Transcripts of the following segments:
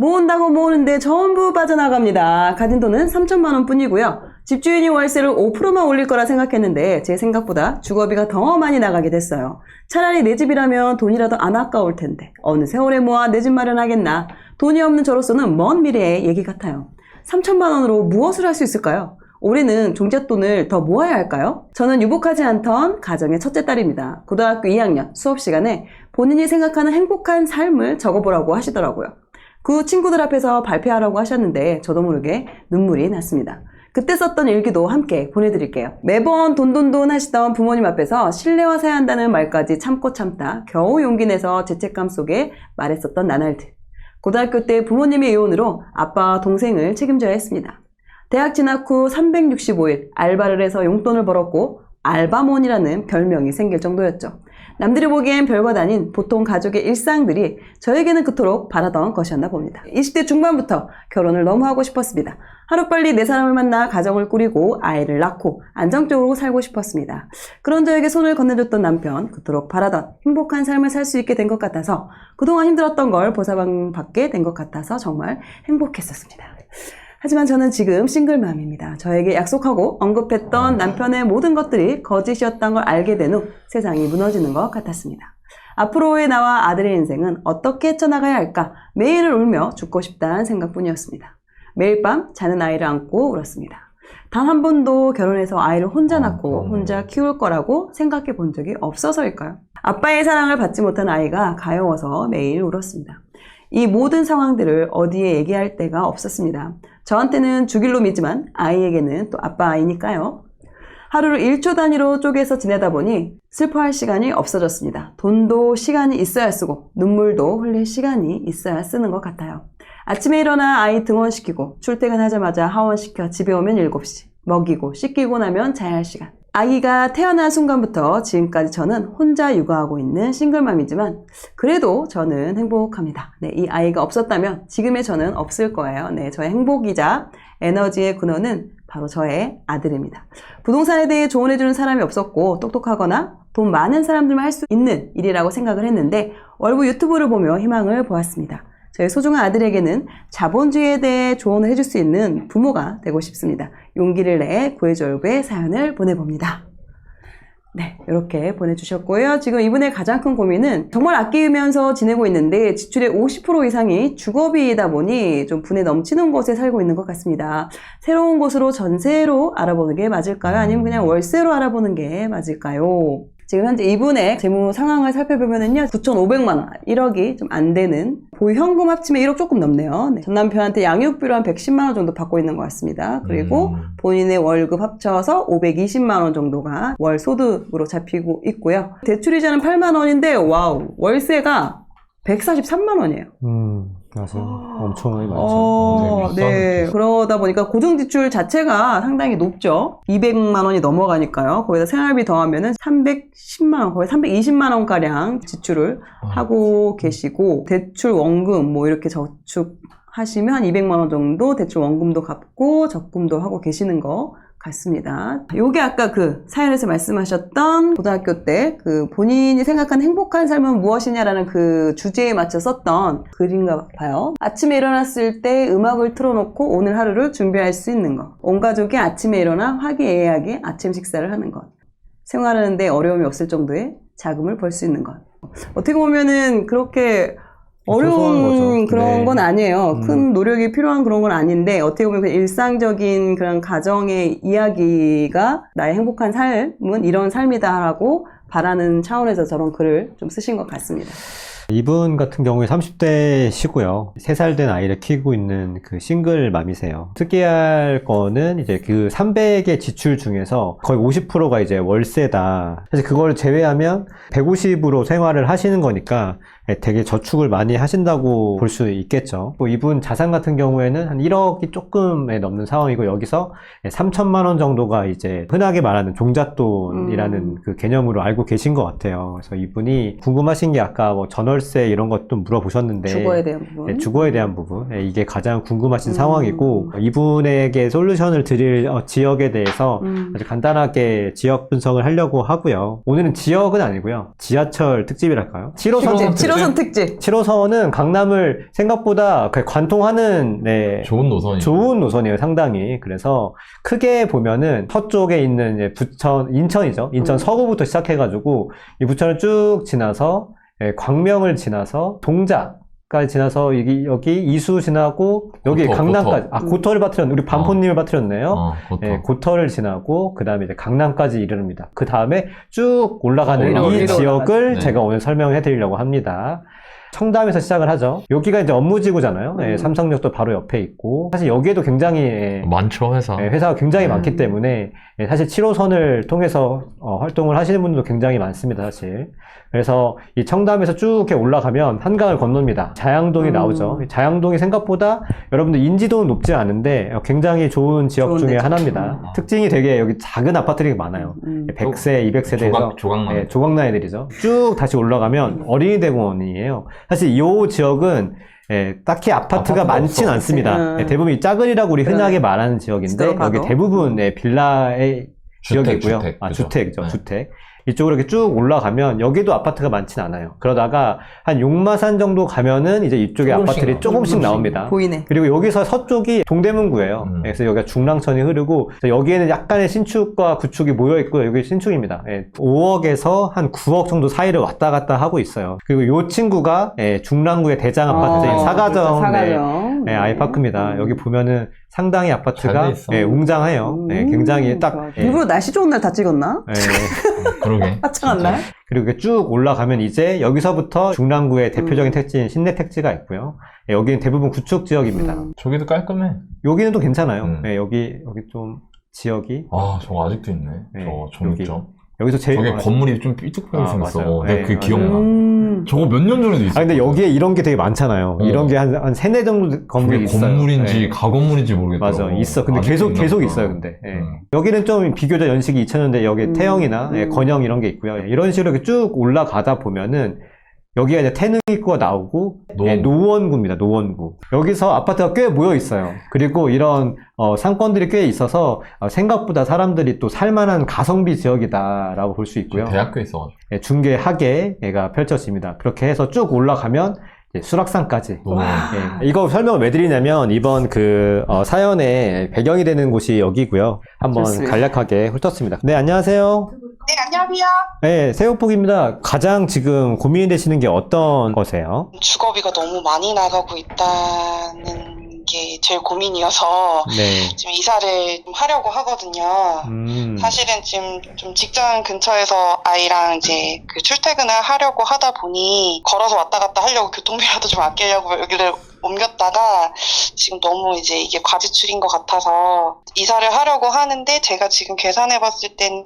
모은다고 모으는데 전부 빠져나갑니다. 가진 돈은 3천만 원 뿐이고요. 집주인이 월세를 5%만 올릴 거라 생각했는데 제 생각보다 주거비가 더 많이 나가게 됐어요. 차라리 내 집이라면 돈이라도 안 아까울 텐데 어느 세월에 모아 내 집 마련하겠나. 돈이 없는 저로서는 먼 미래의 얘기 같아요. 3천만 원으로 무엇을 할 수 있을까요? 올해는 종잣돈을 더 모아야 할까요? 저는 유복하지 않던 가정의 첫째 딸입니다. 고등학교 2학년 수업 시간에 본인이 생각하는 행복한 삶을 적어보라고 하시더라고요. 그 친구들 앞에서 발표하라고 하셨는데 저도 모르게 눈물이 났습니다. 그때 썼던 일기도 함께 보내드릴게요. 매번 돈돈돈 하시던 부모님 앞에서 신뢰하셔야 한다는 말까지 참고 참다 겨우 용기 내서 죄책감 속에 말했었던 나날들. 고등학교 때 부모님의 이혼으로 아빠와 동생을 책임져야 했습니다. 대학 진학 후 365일 알바를 해서 용돈을 벌었고 알바몬이라는 별명이 생길 정도였죠. 남들이 보기엔 별것 아닌 보통 가족의 일상들이 저에게는 그토록 바라던 것이었나 봅니다. 20대 중반부터 결혼을 너무 하고 싶었습니다. 하루빨리 내 사람을 만나 가정을 꾸리고 아이를 낳고 안정적으로 살고 싶었습니다. 그런 저에게 손을 건네줬던 남편, 그토록 바라던 행복한 삶을 살 수 있게 된 것 같아서 그동안 힘들었던 걸 보상받게 된 것 같아서 정말 행복했었습니다. 하지만 저는 지금 싱글맘입니다. 저에게 약속하고 언급했던 남편의 모든 것들이 거짓이었던 걸 알게 된 후 세상이 무너지는 것 같았습니다. 앞으로의 나와 아들의 인생은 어떻게 헤쳐나가야 할까 매일을 울며 죽고 싶다는 생각뿐이었습니다. 매일 밤 자는 아이를 안고 울었습니다. 단 한 번도 결혼해서 아이를 혼자 낳고 혼자 키울 거라고 생각해 본 적이 없어서일까요? 아빠의 사랑을 받지 못한 아이가 가여워서 매일 울었습니다. 이 모든 상황들을 어디에 얘기할 데가 없었습니다. 저한테는 죽일로 믿지만 아이에게는 또 아빠 아이니까요. 하루를 1초 단위로 쪼개서 지내다 보니 슬퍼할 시간이 없어졌습니다. 돈도 시간이 있어야 쓰고 눈물도 흘릴 시간이 있어야 쓰는 것 같아요. 아침에 일어나 아이 등원시키고 출퇴근하자마자 하원시켜 집에 오면 7시 먹이고 씻기고 나면 자야 할 시간. 아기가 태어난 순간부터 지금까지 저는 혼자 육아하고 있는 싱글맘이지만 그래도 저는 행복합니다. 네, 이 아이가 없었다면 지금의 저는 없을 거예요. 네, 저의 행복이자 에너지의 근원은 바로 저의 아들입니다. 부동산에 대해 조언해주는 사람이 없었고 똑똑하거나 돈 많은 사람들만 할 수 있는 일이라고 생각을 했는데 월부 유튜브를 보며 희망을 보았습니다. 저희 소중한 아들에게는 자본주의에 대해 조언을 해줄 수 있는 부모가 되고 싶습니다. 용기를 내 구해줘요의 사연을 보내봅니다. 네, 이렇게 보내주셨고요. 지금 이분의 가장 큰 고민은 정말 아끼면서 지내고 있는데 지출의 50% 이상이 주거비이다 보니 좀 분에 넘치는 곳에 살고 있는 것 같습니다. 새로운 곳으로 전세로 알아보는 게 맞을까요? 아니면 그냥 월세로 알아보는 게 맞을까요? 지금 현재 이분의 재무 상황을 살펴보면은요, 9,500만 원, 1억이 좀 안 되는, 보유현금 합치면 1억 조금 넘네요. 네. 전 남편한테 양육비로 한 110만 원 정도 받고 있는 것 같습니다. 그리고 본인의 월급 합쳐서 520만 원 정도가 월 소득으로 잡히고 있고요. 대출이자는 8만 원인데, 와우, 월세가 143만 원이에요. 맞아요. 엄청나게 많죠. 네. 그러다 보니까 고정지출 자체가 상당히 높죠. 200만 원이 넘어가니까요. 거기다 생활비 더하면은 310만 원, 거의 320만 원가량 지출을 하고 계시고, 대출 원금, 뭐 이렇게 저축하시면 한 200만 원 정도 대출 원금도 갚고 적금도 하고 계시는 것 같습니다. 요게 아까 그 사연에서 말씀하셨던 고등학교 때 그 본인이 생각하는 행복한 삶은 무엇이냐라는 그 주제에 맞춰 썼던 글인가 봐요. 아침에 일어났을 때 음악을 틀어놓고 오늘 하루를 준비할 수 있는 것. 온 가족이 아침에 일어나 화기애애하게 아침 식사를 하는 것. 생활하는데 어려움이 없을 정도의 자금을 벌 수 있는 것. 어떻게 보면은 그렇게 어려운 그런 건 아니에요. 큰 노력이 필요한 그런 건 아닌데 어떻게 보면 일상적인 그런 가정의 이야기가 나의 행복한 삶은 이런 삶이다라고 바라는 차원에서 저런 글을 좀 쓰신 것 같습니다. 이분 같은 경우에 30대시고요. 3살 된 아이를 키우고 있는 그 싱글맘이세요. 특이할 거는 이제 그 300의 지출 중에서 거의 50%가 이제 월세다. 사실 그걸 제외하면 150으로 생활을 하시는 거니까 되게 저축을 많이 하신다고 볼 수 있겠죠. 또 이분 자산 같은 경우에는 한 1억이 조금에 넘는 상황이고 여기서 3천만 원 정도가 이제 흔하게 말하는 종잣돈이라는 그 개념으로 알고 계신 것 같아요. 그래서 이분이 궁금하신 게 아까 뭐 전월세 이런 것도 물어보셨는데 주거에 대한 부분. 네, 주거에 대한 부분. 네, 이게 가장 궁금하신 상황이고 이분에게 솔루션을 드릴 지역에 대해서 아주 간단하게 지역 분석을 하려고 하고요. 오늘은 지역은 아니고요. 지하철 특집이랄까요? 7호선 7호선 특집. 7호선은 강남을 생각보다 관통하는 네, 좋은 노선이에요. 좋은 노선이에요, 상당히. 그래서 크게 보면은 서쪽에 있는 이제 부천, 인천이죠. 인천 서구부터 시작해가지고 이 부천을 쭉 지나서 광명을 지나서 동작까지 지나서 여기 이수 지나고 여기 고터, 강남까지 고터. 고터를 빠뜨렸네. 우리 반포님을 빠뜨렸네요. 고터. 고터를 지나고 그 다음에 이제 강남까지 이르릅니다. 그 다음에 쭉 올라가는 위로, 이 위로 지역을 네. 제가 오늘 설명해 드리려고 합니다. 청담에서 시작을 하죠. 여기가 이제 업무지구잖아요. 삼성역도 바로 옆에 있고 사실 여기에도 굉장히 많죠, 회사. 회사가 굉장히 많기 때문에 사실 7호선을 통해서 활동을 하시는 분들도 굉장히 많습니다, 사실. 그래서 이 청담에서 쭉 이렇게 올라가면 한강을 건넙니다. 자양동이 나오죠. 자양동이 생각보다 여러분들 인지도는 높지 않은데 굉장히 좋은 지역 중에 하나입니다. 특징이 되게 여기 작은 아파트들이 많아요. 100세, 200세대에서 조각난. 조각나이들이죠. 쭉 다시 올라가면 어린이대공원이에요. 사실 이 지역은 딱히 아파트가 많진 않습니다. 대부분 이 짜글이라고 우리 흔하게 말하는 지역인데 여기 대부분 빌라의 지역이고요. 주택이죠. 네. 주택. 이쪽으로 이렇게 쭉 올라가면 여기도 아파트가 많진 않아요. 그러다가 한 용마산 정도 가면은 이제 이쪽에 아파트들이 조금씩 나옵니다. 보이네. 그리고 여기서 서쪽이 동대문구예요. 그래서 여기가 중랑천이 흐르고 여기에는 약간의 신축과 구축이 모여 있고요. 여기 신축입니다. 5억에서 한 9억 정도 사이를 왔다 갔다 하고 있어요. 그리고 이 친구가 중랑구의 대장 아파트인 사가정, 사가정. 아이파크입니다. 여기 보면은 상당히 아파트가 웅장해요. 굉장히 딱 일부러 날씨 좋은 날 다 찍었나? 그러게. 화창한 날? 그리고 이렇게 쭉 올라가면 이제 여기서부터 중랑구의 대표적인 택지인 신내 택지가 있고요. 여기는 대부분 구축 지역입니다. 저기도 깔끔해. 여기는 또 괜찮아요. 여기 좀 지역이. 아, 저거 아직도 있네. 저 정육점. 여기서 제일 저게 건물이 좀 삐뚤하게 생겼어. 맞아요. 내가 그 기억나. 저거 몇 년 전에도 있어. 근데 여기에 이런 게 되게 많잖아요. 이런 게 한 3, 4 정도 건물이 있어요. 건물인지 가건물인지 모르겠더라고. 맞아, 있어. 근데 계속 있어요, 근데. 여기는 좀 비교적 연식이 2000년대 여기 태형이나 건형 이런 게 있고요. 이런 식으로 이렇게 쭉 올라가다 보면은 여기가 이제 태능입구가 나오고 노원구입니다. 노원구. 여기서 아파트가 꽤 모여 있어요. 그리고 이런 상권들이 꽤 있어서 생각보다 사람들이 또 살만한 가성비 지역이다라고 볼 수 있고요. 대학교에 있어가지고. 중계 하계가 펼쳐집니다. 그렇게 해서 쭉 올라가면 수락산까지. 이거 설명을 왜 드리냐면 이번 사연의 배경이 되는 곳이 여기고요. 한번 좋습니다. 간략하게 훑었습니다. 네, 안녕하세요. 네, 안녕하세요. 네, 새우폭입니다. 가장 지금 고민되시는 게 어떤 거세요? 주거비가 너무 많이 나가고 있다는 게 제일 고민이어서 네. 지금 이사를 좀 하려고 하거든요. 사실은 지금 좀 직장 근처에서 아이랑 이제 그 출퇴근을 하려고 하다 보니 걸어서 왔다 갔다 하려고 교통비라도 좀 아끼려고 여기를 옮겼다가 지금 너무 이제 이게 과지출인 것 같아서 이사를 하려고 하는데 제가 지금 계산해 봤을 때는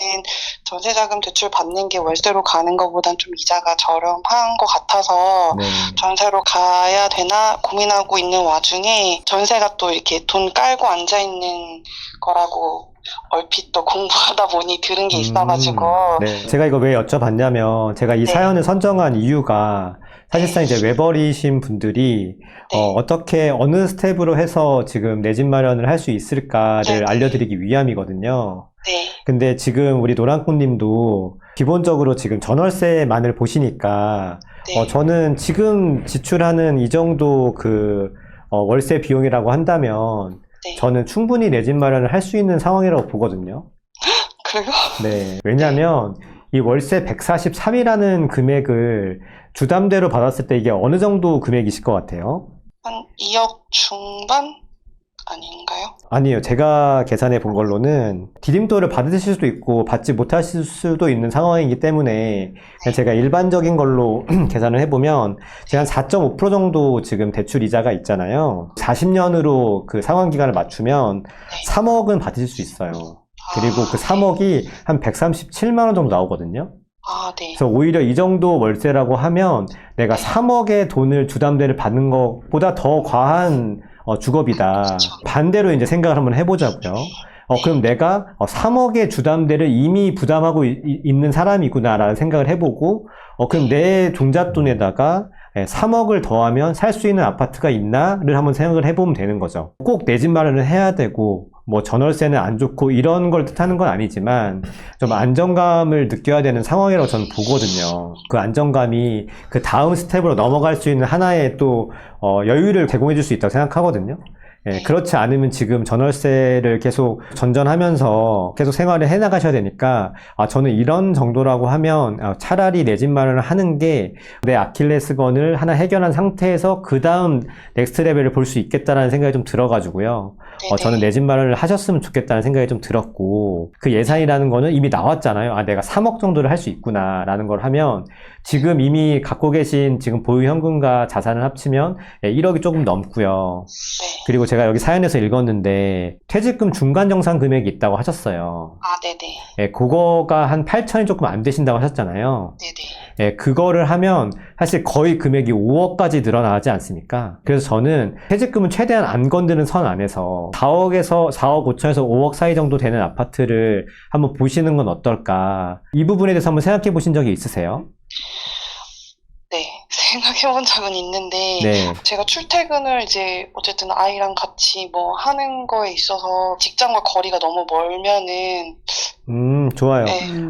전세자금 대출 받는 게 월세로 가는 것보단 좀 이자가 저렴한 것 같아서 전세로 가야 되나 고민하고 있는 와중에 전세가 또 이렇게 돈 깔고 앉아있는 거라고 얼핏 또 공부하다 보니 들은 게 있어가지고 네. 제가 이거 왜 여쭤봤냐면 제가 이 사연을 선정한 이유가 사실상 이제 외벌이신 분들이 어떻게 어느 스텝으로 해서 지금 내 집 마련을 할 수 있을까를 알려드리기 위함이거든요. 네. 근데 지금 우리 노랑꾼님도 기본적으로 지금 전월세만을 보시니까 저는 지금 지출하는 이 정도 월세 비용이라고 한다면 저는 충분히 내 집 마련을 할 수 있는 상황이라고 보거든요. 그래요? 네. 왜냐면 이 월세 143이라는 금액을 주담대로 받았을 때 이게 어느 정도 금액이실 것 같아요? 한 2억 중반? 아닌가요? 아니에요. 제가 계산해 본 걸로는 디딤돌을 받으실 수도 있고 받지 못하실 수도 있는 상황이기 때문에 그냥 제가 일반적인 걸로 계산을 해보면 제가 한 4.5% 정도 지금 대출 이자가 있잖아요. 40년으로 그 상환 기간을 맞추면 3억은 받으실 수 있어요. 그리고 그 3억이 한 137만 원 정도 나오거든요. 네. 그래서 오히려 이 정도 월세라고 하면 내가 3억의 돈을 주담대를 받는 것보다 더 과한 주거비다. 반대로 이제 생각을 한번 해보자고요. 그럼 내가 3억의 주담대를 이미 부담하고 있는 사람이구나라는 생각을 해보고 그럼 내 종잣돈에다가 3억을 더하면 살 수 있는 아파트가 있나를 한번 생각을 해보면 되는 거죠. 꼭 내 집 마련을 해야 되고 뭐 전월세는 안 좋고 이런 걸 뜻하는 건 아니지만 좀 안정감을 느껴야 되는 상황이라고 저는 보거든요. 그 안정감이 그 다음 스텝으로 넘어갈 수 있는 하나의 또 여유를 제공해 줄 수 있다고 생각하거든요. 예, 그렇지 않으면 지금 전월세를 계속 전전하면서 계속 생활을 해나가셔야 되니까, 저는 이런 정도라고 하면 차라리 내 집 마련을 하는 게 내 아킬레스건을 하나 해결한 상태에서 그 다음 넥스트 레벨을 볼 수 있겠다라는 생각이 좀 들어가지고요. 저는 내 집 마련을 하셨으면 좋겠다는 생각이 좀 들었고, 그 예산이라는 거는 이미 나왔잖아요. 내가 3억 정도를 할 수 있구나 라는 걸 하면, 지금 이미 갖고 계신 지금 보유 현금과 자산을 합치면 1억이 조금 넘고요. 그리고 제가 여기 사연에서 읽었는데 퇴직금 중간 정산 금액이 있다고 하셨어요. 네네. 그거가 한 8천이 조금 안 되신다고 하셨잖아요. 네네. 그거를 하면 사실 거의 금액이 5억까지 늘어나지 않습니까? 그래서 저는 퇴직금은 최대한 안 건드는 선 안에서 4억에서 4억 5천에서 5억 사이 정도 되는 아파트를 한번 보시는 건 어떨까? 이 부분에 대해서 한번 생각해 보신 적이 있으세요? 네, 생각해 본 적은 있는데, 네. 제가 출퇴근을 이제 어쨌든 아이랑 같이 뭐 하는 거에 있어서 직장과 거리가 너무 멀면은, 좋아요. 네,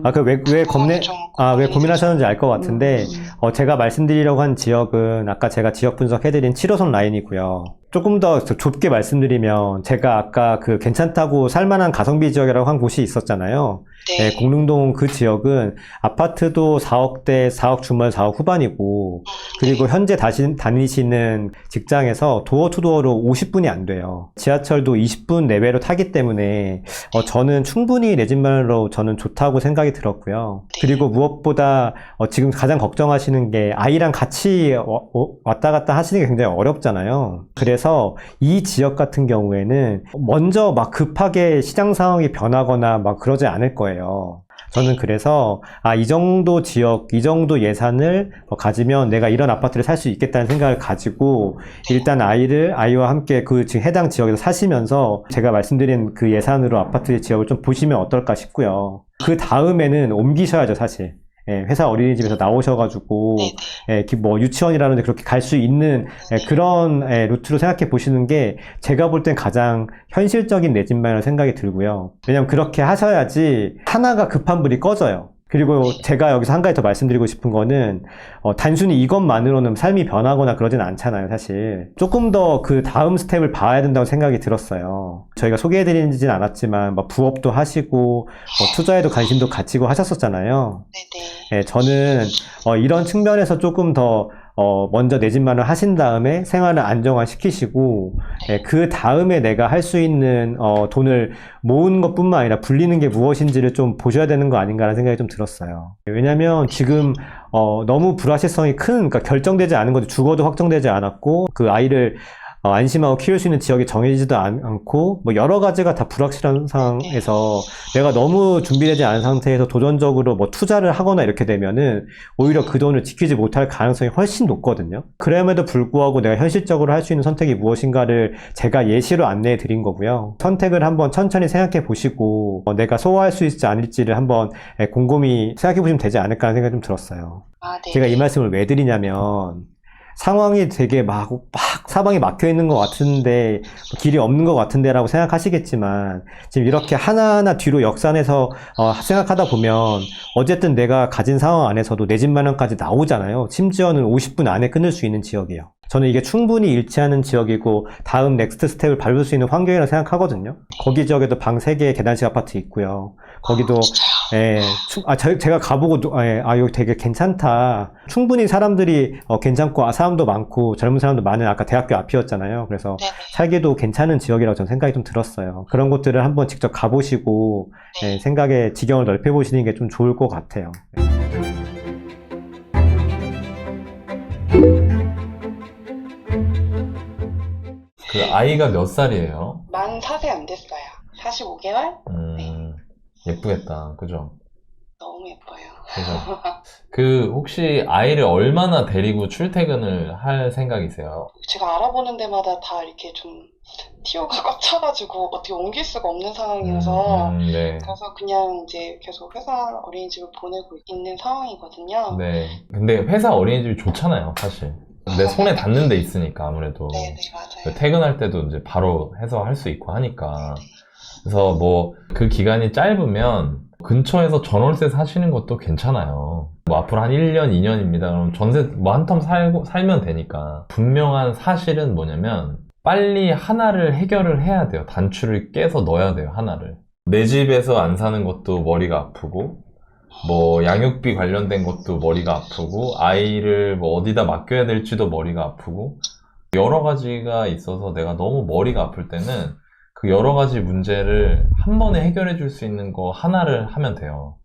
왜 고민하셨는지 알 것 같은데, 제가 말씀드리려고 한 지역은 아까 제가 지역 분석해드린 7호선 라인이고요. 조금 더 좁게 말씀드리면, 제가 아까 그 괜찮다고 살만한 가성비 지역이라고 한 곳이 있었잖아요. 네. 공릉동 그 지역은 아파트도 4억대, 4억 중반, 4억 후반이고, 그리고 현재 다니시는 직장에서 도어 투 도어로 50분이 안 돼요. 지하철도 20분 내외로 타기 때문에, 저는 충분히 내 집 마련으로 저는 좋다고 생각이 들었고요. 그리고 무엇보다 지금 가장 걱정하시는 게 아이랑 같이 왔다 갔다 하시는 게 굉장히 어렵잖아요. 그래서 이 지역 같은 경우에는 먼저 막 급하게 시장 상황이 변하거나 막 그러지 않을 거예요. 저는 그래서 이 정도 지역, 이 정도 예산을 가지면 내가 이런 아파트를 살 수 있겠다는 생각을 가지고 일단 아이와 함께 그 지금 해당 지역에서 사시면서 제가 말씀드린 그 예산으로 아파트 지역을 좀 보시면 어떨까 싶고요. 그 다음에는 옮기셔야죠, 사실. 회사 어린이집에서 나오셔가지고, 뭐 유치원이라는데 그렇게 갈 수 있는 그런 루트로 생각해 보시는 게 제가 볼 땐 가장 현실적인 내 집 마련이라는 생각이 들고요. 왜냐면 그렇게 하셔야지 하나가 급한 불이 꺼져요. 그리고 제가 여기서 한 가지 더 말씀드리고 싶은 거는 단순히 이것만으로는 삶이 변하거나 그러진 않잖아요, 사실. 조금 더 그 다음 스텝을 봐야 된다고 생각이 들었어요. 저희가 소개해드리진 않았지만 부업도 하시고 투자에도 관심도 가지고 하셨었잖아요. 네네. 저는 이런 측면에서 조금 더 먼저 내 집 마련을 하신 다음에 생활을 안정화시키시고 그 다음에 내가 할 수 있는 돈을 모으는 것뿐만 아니라 불리는 게 무엇인지를 좀 보셔야 되는 거 아닌가라는 생각이 좀 들었어요. 왜냐면 지금 너무 불확실성이 큰, 그러니까 결정되지 않은 거죠. 죽어도 확정되지 않았고 그 아이를 안심하고 키울 수 있는 지역이 정해지지도 않고 뭐 여러 가지가 다 불확실한 상황에서 내가 너무 준비되지 않은 상태에서 도전적으로 뭐 투자를 하거나 이렇게 되면은 오히려 그 돈을 지키지 못할 가능성이 훨씬 높거든요. 그럼에도 불구하고 내가 현실적으로 할 수 있는 선택이 무엇인가를 제가 예시로 안내해 드린 거고요. 선택을 한번 천천히 생각해 보시고 내가 소화할 수 있을지 아닐지를 한번 곰곰이 생각해 보시면 되지 않을까 하는 생각이 좀 들었어요. 네. 제가 이 말씀을 왜 드리냐면 상황이 되게 막 사방이 막혀 있는 것 같은데 길이 없는 것 같은데 라고 생각하시겠지만 지금 이렇게 하나하나 뒤로 역산해서 생각하다 보면 어쨌든 내가 가진 상황 안에서도 내 집 마련까지 나오잖아요. 심지어는 50분 안에 끊을 수 있는 지역이에요. 저는 이게 충분히 일치하는 지역이고 다음 넥스트 스텝을 밟을 수 있는 환경이라고 생각하거든요. 거기 지역에도 방 3개의 계단식 아파트 있고요. 거기도 제가 가보고 여기 되게 괜찮다. 충분히 사람들이 괜찮고 사람도 많고 젊은 사람도 많은 아까 대학교 앞이었잖아요. 그래서 살기도 괜찮은 지역이라고 저는 생각이 좀 들었어요. 그런 곳들을 한번 직접 가보시고 생각의 지경을 넓혀보시는 게 좀 좋을 것 같아요. 그 아이가 몇 살이에요? 만 4세 안 됐어요. 45개월? 네. 예쁘겠다. 그죠? 너무 예뻐요. 그죠? 그 혹시 아이를 얼마나 데리고 출퇴근을 할 생각이세요? 제가 알아보는 데마다 다 이렇게 좀 티오가 꽉 차가지고 어떻게 옮길 수가 없는 상황이어서 네. 그래서 그냥 이제 계속 회사 어린이집을 보내고 있는 상황이거든요. 네. 근데 회사 어린이집이 좋잖아요, 사실. 내 손에 닿는 데 있으니까 아무래도. 네, 맞아요. 퇴근할 때도 이제 바로 해서 할 수 있고 하니까. 그래서 뭐 그 기간이 짧으면 근처에서 전월세 사시는 것도 괜찮아요. 뭐 앞으로 한 1년, 2년입니다. 그럼 전세 뭐 한 텀 살면 되니까. 분명한 사실은 뭐냐면 빨리 하나를 해결을 해야 돼요. 단추를 깨서 넣어야 돼요, 하나를. 내 집에서 안 사는 것도 머리가 아프고, 뭐 양육비 관련된 것도 머리가 아프고, 아이를 뭐 어디다 맡겨야 될지도 머리가 아프고, 여러 가지가 있어서 내가 너무 머리가 아플 때는 그 여러 가지 문제를 한 번에 해결해 줄 수 있는 거 하나를 하면 돼요.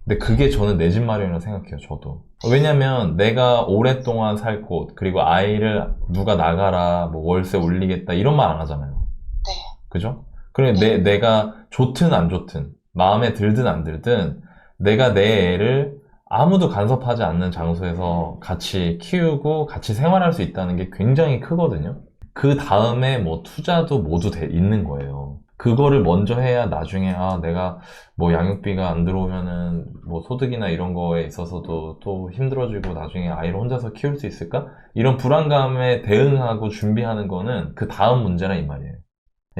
근데 그게 저는 내 집 마련이라고 생각해요, 저도. 왜냐면 내가 오랫동안 살 곳, 그리고 아이를 누가 나가라, 뭐 월세 올리겠다, 이런 말 안 하잖아요. 네. 그죠? 그러니 내가 좋든 안 좋든, 마음에 들든 안 들든, 내가 내 애를 아무도 간섭하지 않는 장소에서 같이 키우고 같이 생활할 수 있다는 게 굉장히 크거든요. 그 다음에 뭐 투자도 모두 있는 거예요. 그거를 먼저 해야 나중에 내가 뭐 양육비가 안 들어오면은 뭐 소득이나 이런 거에 있어서도 또 힘들어지고 나중에 아이를 혼자서 키울 수 있을까? 이런 불안감에 대응하고 준비하는 거는 그 다음 문제라 이 말이에요.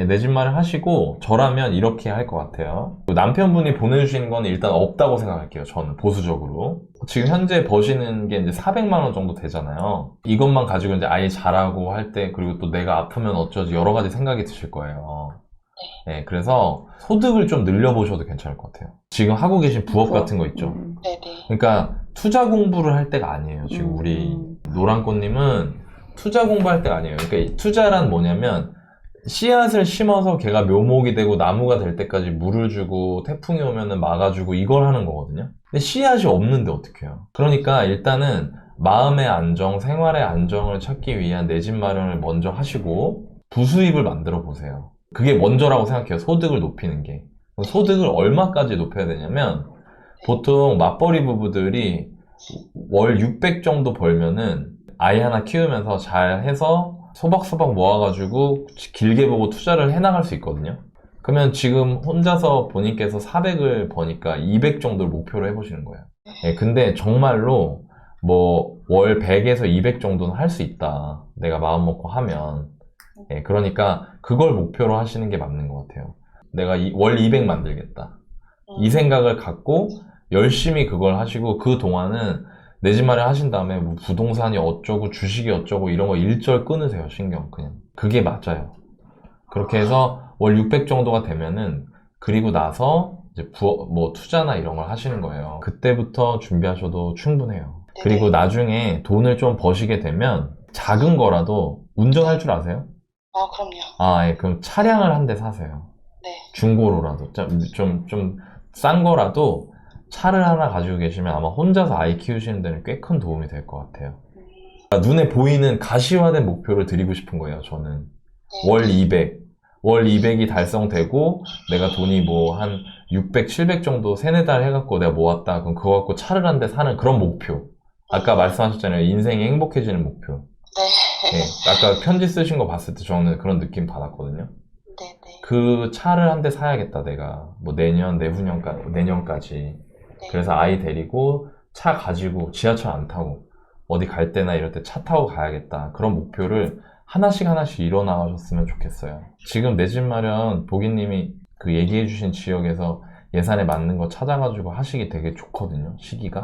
내 집 마련 하시고 저라면 이렇게 할 것 같아요. 남편분이 보내주시는 건 일단 없다고 생각할게요. 저는 보수적으로. 지금 현재 버시는 게 이제 400만 원 정도 되잖아요. 이것만 가지고 이제 아이 자라고 할 때, 그리고 또 내가 아프면 어쩌지 여러 가지 생각이 드실 거예요. 네, 그래서 소득을 좀 늘려보셔도 괜찮을 것 같아요. 지금 하고 계신 부업 같은 거 있죠. 네네. 그러니까 투자 공부를 할 때가 아니에요. 지금 우리 노랑꽃님은 투자 공부할 때가 아니에요. 그러니까 이 투자란 뭐냐면 씨앗을 심어서 걔가 묘목이 되고 나무가 될 때까지 물을 주고 태풍이 오면은 막아주고 이걸 하는 거거든요. 근데 씨앗이 없는데 어떡해요. 그러니까 일단은 마음의 안정, 생활의 안정을 찾기 위한 내 집 마련을 먼저 하시고 부수입을 만들어 보세요. 그게 먼저라고 생각해요. 소득을 높이는 게. 소득을 얼마까지 높여야 되냐면 보통 맞벌이 부부들이 월 600 정도 벌면은 아이 하나 키우면서 잘 해서 소박소박 모아가지고 길게 보고 투자를 해나갈 수 있거든요. 그러면 지금 혼자서 본인께서 400을 버니까 200 정도를 목표로 해보시는 거예요. 네, 근데 정말로 뭐 월 100에서 200 정도는 할 수 있다. 내가 마음 먹고 하면. 네, 그러니까 그걸 목표로 하시는 게 맞는 것 같아요. 내가 월 200 만들겠다. 이 생각을 갖고 열심히 그걸 하시고 그 동안은 내 집 마련 하신 다음에 뭐 부동산이 어쩌고 주식이 어쩌고 이런 거 일절 끊으세요. 신경 그냥. 그게 맞아요. 그렇게 해서 월 600 정도가 되면은 그리고 나서 이제 뭐 투자나 이런 걸 하시는 거예요. 그때부터 준비하셔도 충분해요. 그리고 나중에 돈을 좀 버시게 되면 작은 거라도 운전할 줄 아세요? 그럼요. 예, 그럼 차량을 한 대 사세요. 네. 중고로라도 좀 싼 거라도 차를 하나 가지고 계시면 아마 혼자서 아이 키우시는 데는 꽤 큰 도움이 될 것 같아요. 눈에 보이는 가시화된 목표를 드리고 싶은 거예요, 저는. 월 200. 월 200이 달성되고 내가 돈이 뭐 한 600, 700 정도 3-4달 해갖고 내가 모았다. 그럼 그거 갖고 차를 한 대 사는 그런 목표. 아까 말씀하셨잖아요. 인생이 행복해지는 목표. 네. 네, 아까 편지 쓰신 거 봤을 때 저는 그런 느낌 받았거든요. 네네. 그 차를 한 대 사야겠다, 내가. 뭐 내년까지. 그래서 아이 데리고 차 가지고 지하철 안 타고 어디 갈 때나 이럴 때 차 타고 가야겠다. 그런 목표를 하나씩 이뤄 나가셨으면 좋겠어요. 지금 내 집 마련 보기님이 그 얘기해주신 지역에서 예산에 맞는 거 찾아가지고 하시기 되게 좋거든요. 시기가.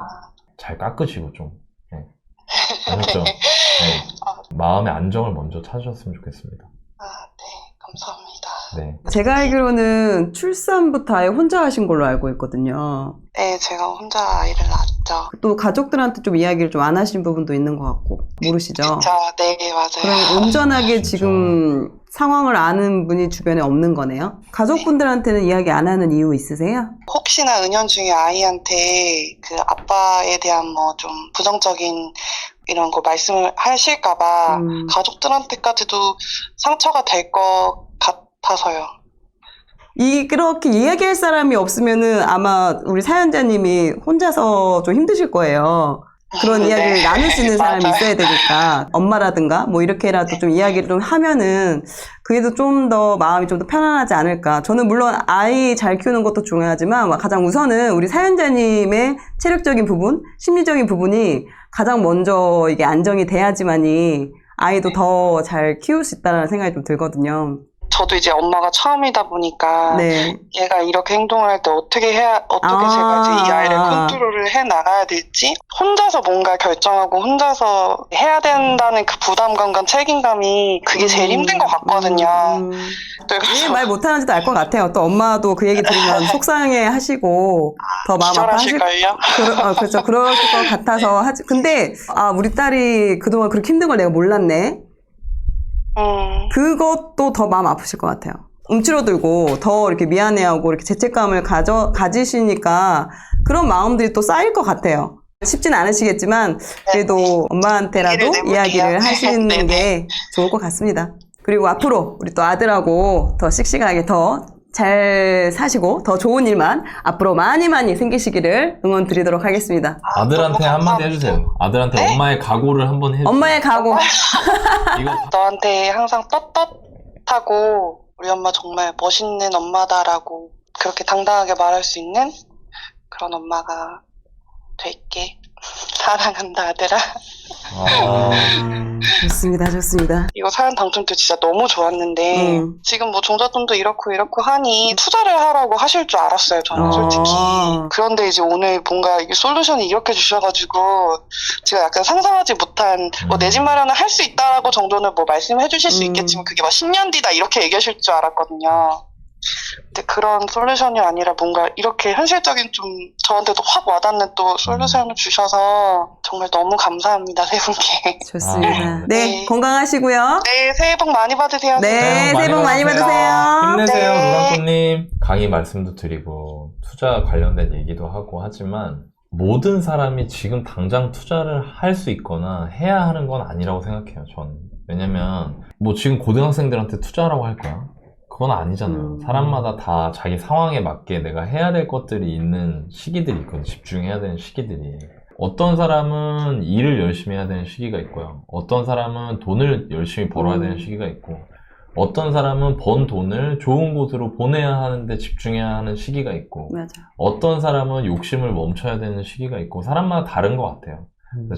잘 깎으시고 좀. 네. 아셨죠? 네. 마음의 안정을 먼저 찾으셨으면 좋겠습니다. 네. 감사합니다. 네. 제가 알기로는 출산부터 아예 혼자 하신 걸로 알고 있거든요. 네, 제가 혼자 아이를 낳았죠. 또 가족들한테 좀 이야기를 좀 안 하신 부분도 있는 것 같고 모르시죠? 네, 맞아요. 그럼 온전하게 진짜. 지금 상황을 아는 분이 주변에 없는 거네요? 가족분들한테는 이야기 안 하는 이유 있으세요? 혹시나 은연중에 아이한테 그 아빠에 대한 뭐 좀 부정적인 이런 거 말씀을 하실까봐 가족들한테까지도 상처가 될 것 같아서요. 그렇게 이야기할 사람이 없으면은 아마 우리 사연자님이 혼자서 좀 힘드실 거예요. 그런 이야기를 나눌 수 있는 사람이 있어야 되니까 엄마라든가 뭐 이렇게라도 좀 이야기를 좀 하면은 그래도 좀 더 마음이 좀 더 편안하지 않을까. 저는 물론 아이 잘 키우는 것도 중요하지만 가장 우선은 우리 사연자님의 체력적인 부분, 심리적인 부분이 가장 먼저 이게 안정이 돼야지만이 아이도 더 잘 키울 수 있다는 생각이 좀 들거든요. 저도 이제 엄마가 처음이다 보니까 네. 얘가 이렇게 행동을 할 때 어떻게 제가 이제 이 아이를 컨트롤을 해 나가야 될지 혼자서 뭔가 결정하고 혼자서 해야 된다는 그 부담감과 책임감이 그게 제일 힘든 것 같거든요. 왜 말 못하는지도 알 것 같아요. 또 엄마도 그 얘기 들으면 속상해 하시고 더 마음 아파하실 기절하실걸요? 그렇죠. 그럴 것 같아서 하지. 근데 우리 딸이 그동안 그렇게 힘든 걸 내가 몰랐네. 그것도 더 마음 아프실 것 같아요. 움츠러들고 더 이렇게 미안해하고 이렇게 죄책감을 가지시니까 그런 마음들이 또 쌓일 것 같아요. 쉽진 않으시겠지만 그래도 엄마한테라도 이야기를 하시는 게 좋을 것 같습니다. 그리고 앞으로 우리 또 아들하고 더 씩씩하게 더 잘 사시고 더 좋은 일만 앞으로 많이 생기시기를 응원 드리도록 하겠습니다. 아들한테 한마디 해주세요. 아들한테 네? 엄마의 각오를 한번 해주세요. 엄마의 각오. 이거 너한테 항상 떳떳하고 우리 엄마 정말 멋있는 엄마다라고 그렇게 당당하게 말할 수 있는 그런 엄마가 될게. 사랑한다 아들아. 좋습니다. 이거 사연 당첨 때 진짜 너무 좋았는데 지금 뭐 종잣돈도 이렇고 하니 투자를 하라고 하실 줄 알았어요. 저는 솔직히. 그런데 이제 오늘 뭔가 이게 솔루션이 이렇게 주셔가지고 제가 약간 상상하지 못한 뭐 내 집 마련을 할 수 있다라고 정도는 뭐 말씀해 주실 수 있겠지만 그게 막 10년 뒤다 이렇게 얘기하실 줄 알았거든요. 근데 그런 솔루션이 아니라 뭔가 이렇게 현실적인 좀 저한테도 확 와닿는 또 솔루션을 주셔서 정말 너무 감사합니다, 세 분께. 좋습니다. 네, 네. 건강하시고요. 네, 새해 복 많이 받으세요. 네, 새해 복 많이 받으세요. 힘내세요, 네. 노랑꽃님. 강의 말씀도 드리고 투자 관련된 얘기도 하고 하지만 모든 사람이 지금 당장 투자를 할 수 있거나 해야 하는 건 아니라고 생각해요, 저는. 왜냐면 뭐 지금 고등학생들한테 투자하라고 할 거야? 그건 아니잖아요. 사람마다 다 자기 상황에 맞게 내가 해야 될 것들이 있는 시기들이 있거든요. 집중해야 되는 시기들이. 어떤 사람은 일을 열심히 해야 되는 시기가 있고요. 어떤 사람은 돈을 열심히 벌어야 되는 시기가 있고 어떤 사람은 번 돈을 좋은 곳으로 보내야 하는데 집중해야 하는 시기가 있고 맞아. 어떤 사람은 욕심을 멈춰야 되는 시기가 있고 사람마다 다른 것 같아요.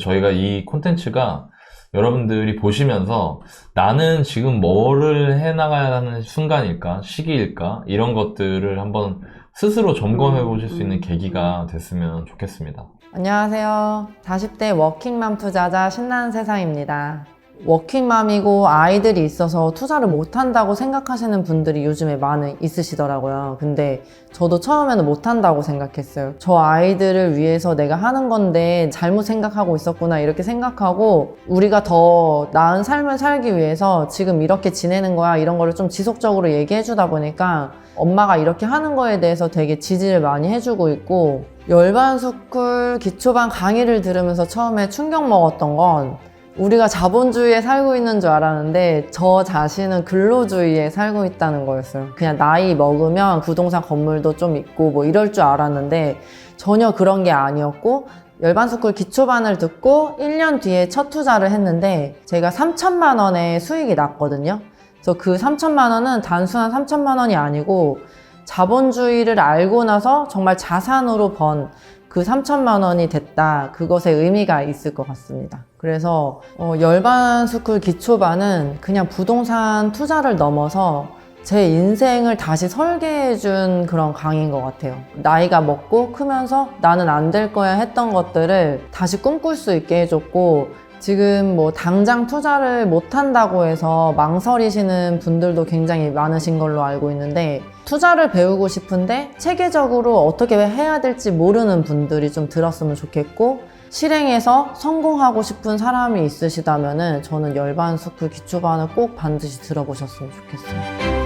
저희가 이 콘텐츠가 여러분들이 보시면서 나는 지금 뭐를 해나가야 하는 순간일까, 시기일까 이런 것들을 한번 스스로 점검해 보실 수 있는 계기가 됐으면 좋겠습니다. 안녕하세요. 40대 워킹맘 투자자 신나는 세상입니다. 워킹맘이고 아이들이 있어서 투자를 못한다고 생각하시는 분들이 요즘에 많이 있으시더라고요. 근데 저도 처음에는 못한다고 생각했어요. 저 아이들을 위해서 내가 하는 건데 잘못 생각하고 있었구나 이렇게 생각하고 우리가 더 나은 삶을 살기 위해서 지금 이렇게 지내는 거야 이런 거를 좀 지속적으로 얘기해 주다 보니까 엄마가 이렇게 하는 거에 대해서 되게 지지를 많이 해주고 있고 열반스쿨 기초반 강의를 들으면서 처음에 충격 먹었던 건 우리가 자본주의에 살고 있는 줄 알았는데 저 자신은 근로주의에 살고 있다는 거였어요. 그냥 나이 먹으면 부동산 건물도 좀 있고 뭐 이럴 줄 알았는데 전혀 그런 게 아니었고 열반스쿨 기초반을 듣고 1년 뒤에 첫 투자를 했는데 제가 3천만 원의 수익이 났거든요. 그래서 그 3천만 원은 단순한 3천만 원이 아니고 자본주의를 알고 나서 정말 자산으로 번 그 3천만 원이 됐다. 그것에 의미가 있을 것 같습니다. 그래서 열반스쿨 기초반은 그냥 부동산 투자를 넘어서 제 인생을 다시 설계해준 그런 강의인 것 같아요. 나이가 먹고 크면서 나는 안 될 거야 했던 것들을 다시 꿈꿀 수 있게 해줬고 지금 뭐 당장 투자를 못한다고 해서 망설이시는 분들도 굉장히 많으신 걸로 알고 있는데 투자를 배우고 싶은데 체계적으로 어떻게 해야 될지 모르는 분들이 좀 들었으면 좋겠고 실행해서 성공하고 싶은 사람이 있으시다면 저는 열반스쿨 기초반을 꼭 반드시 들어보셨으면 좋겠어요.